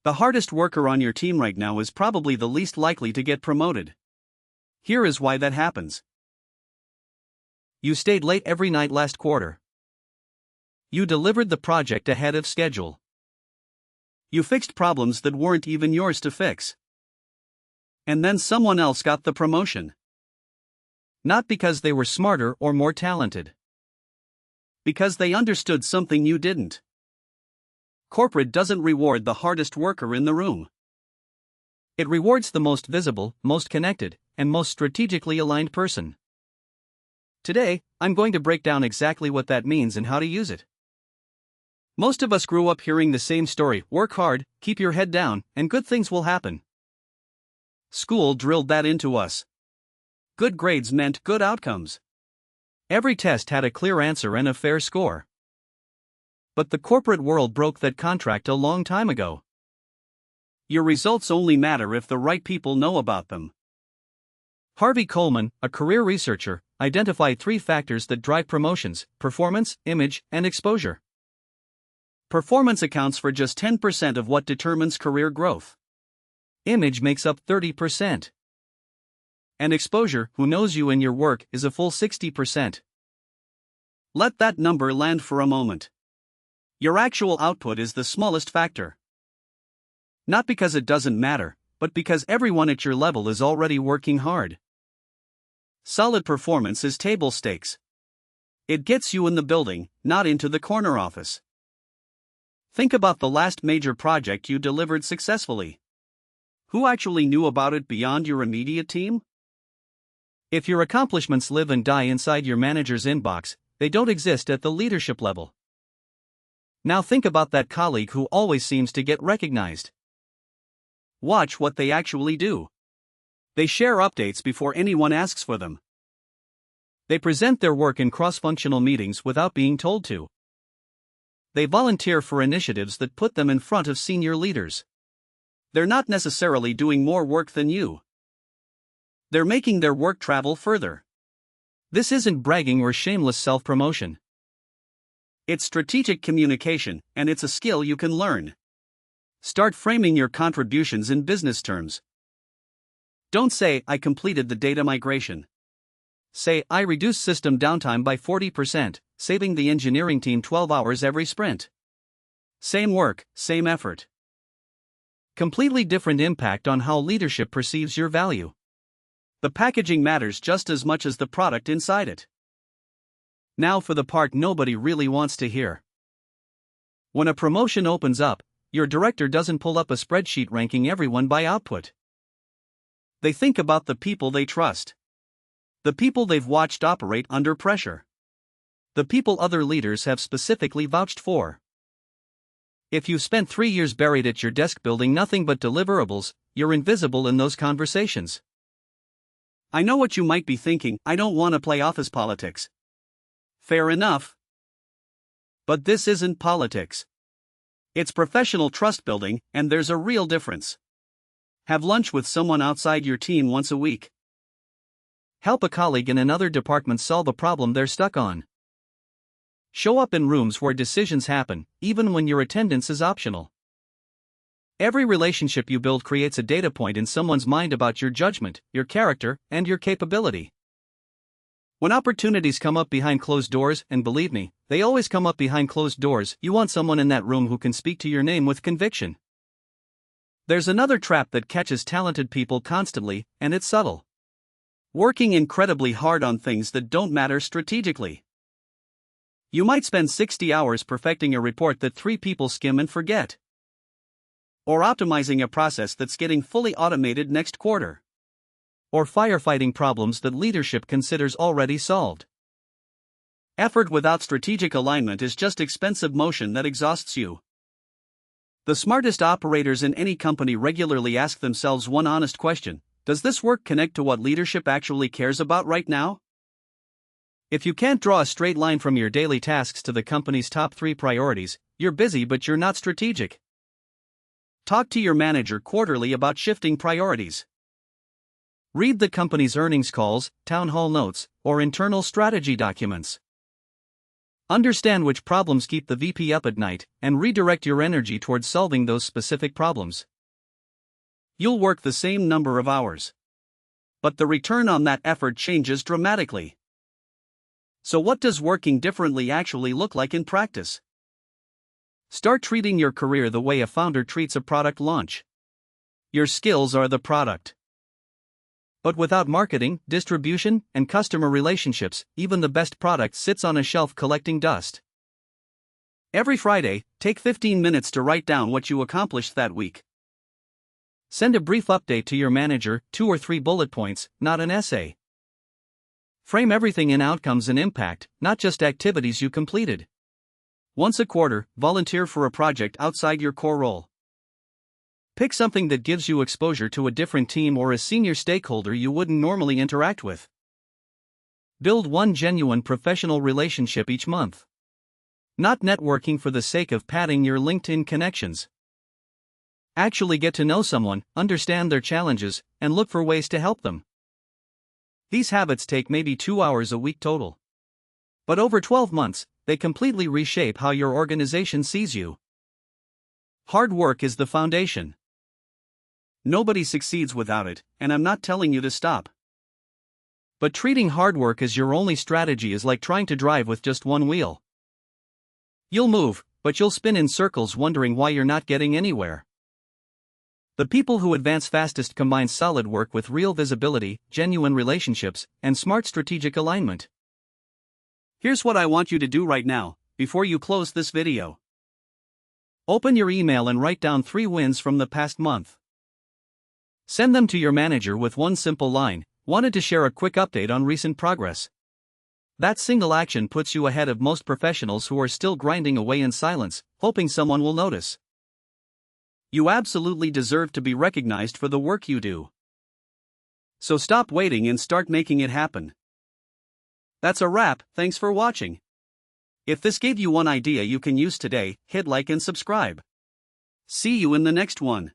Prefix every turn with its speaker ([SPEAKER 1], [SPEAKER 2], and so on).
[SPEAKER 1] The hardest worker on your team right now is probably the least likely to get promoted. Here is why that happens. You stayed late every night last quarter. You delivered the project ahead of schedule. You fixed problems that weren't even yours to fix. And then someone else got the promotion. Not because they were smarter or more talented. Because they understood something you didn't. Corporate doesn't reward the hardest worker in the room. It rewards the most visible, most connected, and most strategically aligned person. Today, I'm going to break down exactly what that means and how to use it. Most of us grew up hearing the same story: work hard, keep your head down, and good things will happen. School drilled that into us. Good grades meant good outcomes. Every test had a clear answer and a fair score. But the corporate world broke that contract a long time ago. Your results only matter if the right people know about them. Harvey Coleman, a career researcher, identified 3 factors that drive promotions: performance, image, and exposure. Performance accounts for just 10% of what determines career growth. Image makes up 30%. And exposure, who knows you and your work, is a full 60%. Let that number land for a moment. Your actual output is the smallest factor. Not because it doesn't matter, but because everyone at your level is already working hard. Solid performance is table stakes. It gets you in the building, not into the corner office. Think about the last major project you delivered successfully. Who actually knew about it beyond your immediate team? If your accomplishments live and die inside your manager's inbox, they don't exist at the leadership level. Now think about that colleague who always seems to get recognized. Watch what they actually do. They share updates before anyone asks for them. They present their work in cross-functional meetings without being told to. They volunteer for initiatives that put them in front of senior leaders. They're not necessarily doing more work than you. They're making their work travel further. This isn't bragging or shameless self-promotion. It's strategic communication, and it's a skill you can learn. Start framing your contributions in business terms. Don't say, "I completed the data migration." Say, "I reduced system downtime by 40%, saving the engineering team 12 hours every sprint." Same work, same effort. Completely different impact on how leadership perceives your value. The packaging matters just as much as the product inside it. Now for the part nobody really wants to hear. When a promotion opens up, your director doesn't pull up a spreadsheet ranking everyone by output. They think about the people they trust. The people they've watched operate under pressure. The people other leaders have specifically vouched for. If you've spent 3 years buried at your desk building nothing but deliverables, you're invisible in those conversations. I know what you might be thinking: I don't want to play office politics. Fair enough. But this isn't politics. It's professional trust building, and there's a real difference. Have lunch with someone outside your team once a week. Help a colleague in another department solve a problem they're stuck on. Show up in rooms where decisions happen, even when your attendance is optional. Every relationship you build creates a data point in someone's mind about your judgment, your character, and your capability. When opportunities come up behind closed doors, and believe me, they always come up behind closed doors, you want someone in that room who can speak to your name with conviction. There's another trap that catches talented people constantly, and it's subtle. Working incredibly hard on things that don't matter strategically. You might spend 60 hours perfecting a report that 3 people skim and forget. Or optimizing a process that's getting fully automated next quarter. Or firefighting problems that leadership considers already solved. Effort without strategic alignment is just expensive motion that exhausts you. The smartest operators in any company regularly ask themselves one honest question: does this work connect to what leadership actually cares about right now? If you can't draw a straight line from your daily tasks to the company's top 3 priorities, you're busy but you're not strategic. Talk to your manager quarterly about shifting priorities. Read the company's earnings calls, town hall notes, or internal strategy documents. Understand which problems keep the VP up at night, and redirect your energy towards solving those specific problems. You'll work the same number of hours, but the return on that effort changes dramatically. So what does working differently actually look like in practice? Start treating your career the way a founder treats a product launch. Your skills are the product. But without marketing, distribution, and customer relationships, even the best product sits on a shelf collecting dust. Every Friday, take 15 minutes to write down what you accomplished that week. Send a brief update to your manager, 2 or 3 bullet points, not an essay. Frame everything in outcomes and impact, not just activities you completed. Once a quarter, volunteer for a project outside your core role. Pick something that gives you exposure to a different team or a senior stakeholder you wouldn't normally interact with. Build one genuine professional relationship each month. Not networking for the sake of padding your LinkedIn connections. Actually get to know someone, understand their challenges, and look for ways to help them. These habits take maybe 2 hours a week total. But over 12 months, they completely reshape how your organization sees you. Hard work is the foundation. Nobody succeeds without it, and I'm not telling you to stop. But treating hard work as your only strategy is like trying to drive with just one wheel. You'll move, but you'll spin in circles wondering why you're not getting anywhere. The people who advance fastest combine solid work with real visibility, genuine relationships, and smart strategic alignment. Here's what I want you to do right now, before you close this video. Open your email and write down 3 wins from the past month. Send them to your manager with one simple line: wanted to share a quick update on recent progress. That single action puts you ahead of most professionals who are still grinding away in silence, hoping someone will notice. You absolutely deserve to be recognized for the work you do. So stop waiting and start making it happen. That's a wrap, thanks for watching. If this gave you one idea you can use today, hit like and subscribe. See you in the next one.